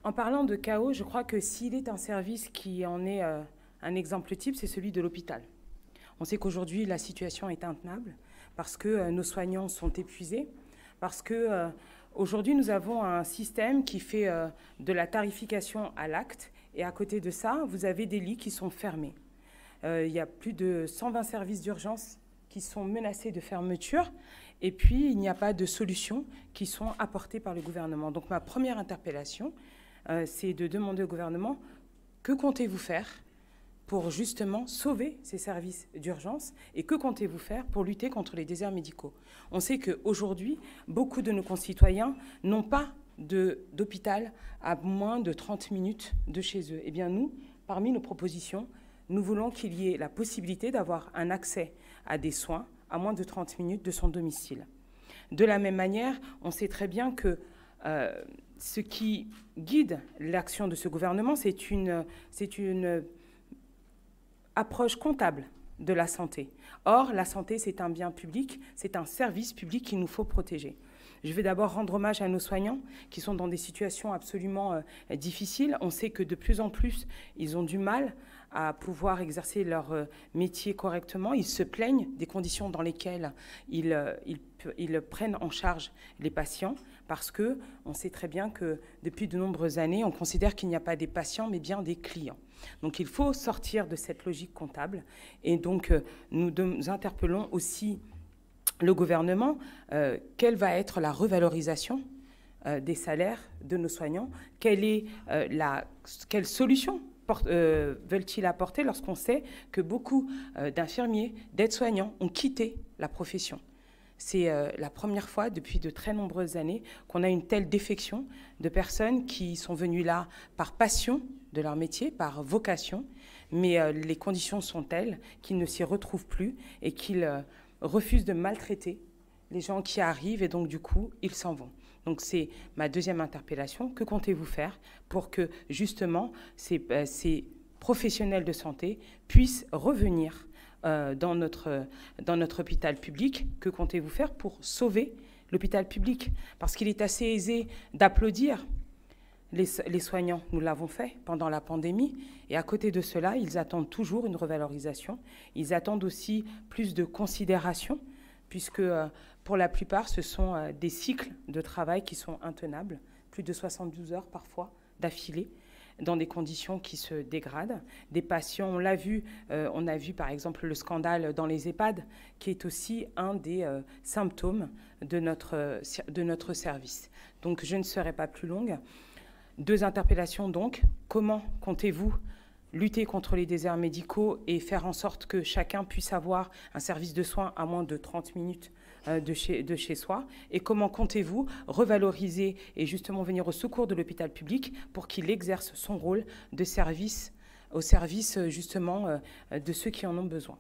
En parlant de chaos, je crois que s'il est un service qui en est un exemple type, c'est celui de l'hôpital. On sait qu'aujourd'hui, la situation est intenable parce que nos soignants sont épuisés, parce que aujourd'hui, nous avons un système qui fait de la tarification à l'acte, et à côté de ça, vous avez des lits qui sont fermés. Il y a plus de 120 services d'urgence qui sont menacés de fermeture, et puis il n'y a pas de solutions qui sont apportées par le gouvernement. Donc ma première interpellation, c'est de demander au gouvernement que comptez-vous faire pour justement sauver ces services d'urgence et que comptez-vous faire pour lutter contre les déserts médicaux. On sait qu'aujourd'hui, beaucoup de nos concitoyens n'ont pas d'hôpital à moins de 30 minutes de chez eux. Eh bien nous, parmi nos propositions, nous voulons qu'il y ait la possibilité d'avoir un accès à des soins à moins de 30 minutes de son domicile. De la même manière, on sait très bien que ce qui guide l'action de ce gouvernement, c'est une approche comptable de la santé. Or, la santé, c'est un bien public, c'est un service public qu'il nous faut protéger. Je vais d'abord rendre hommage à nos soignants qui sont dans des situations absolument difficiles. On sait que de plus en plus, ils ont du mal à pouvoir exercer leur métier correctement. Ils se plaignent des conditions dans lesquelles ils prennent en charge les patients parce qu'on sait très bien que depuis de nombreuses années, on considère qu'il n'y a pas des patients mais bien des clients. Donc il faut sortir de cette logique comptable et donc nous interpellons aussi le gouvernement, quelle va être la revalorisation des salaires de nos soignants, quelle solution veulent-ils apporter lorsqu'on sait que beaucoup d'infirmiers, d'aides-soignants ont quitté la profession. C'est la première fois depuis de très nombreuses années qu'on a une telle défection de personnes qui sont venues là par passion de leur métier, par vocation, mais les conditions sont telles qu'ils ne s'y retrouvent plus et qu'ils refusent de maltraiter les gens qui arrivent et donc du coup, ils s'en vont. Donc c'est ma deuxième interpellation. Que comptez-vous faire pour que justement ces professionnels de santé puissent revenir dans notre hôpital public? Que comptez-vous faire pour sauver l'hôpital public? Parce qu'il est assez aisé d'applaudir les soignants. Nous l'avons fait pendant la pandémie. Et à côté de cela, ils attendent toujours une revalorisation. Ils attendent aussi plus de considération, puisque pour la plupart, ce sont des cycles de travail qui sont intenables, plus de 72 heures parfois d'affilée, dans des conditions qui se dégradent. Des patients, on l'a vu, on a vu par exemple le scandale dans les EHPAD, qui est aussi un des symptômes de notre service. Donc je ne serai pas plus longue. Deux interpellations donc. Comment comptez-vous lutter contre les déserts médicaux et faire en sorte que chacun puisse avoir un service de soins à moins de 30 minutes de chez soi? Et comment comptez-vous revaloriser et justement venir au secours de l'hôpital public pour qu'il exerce son rôle de service au service justement de ceux qui en ont besoin?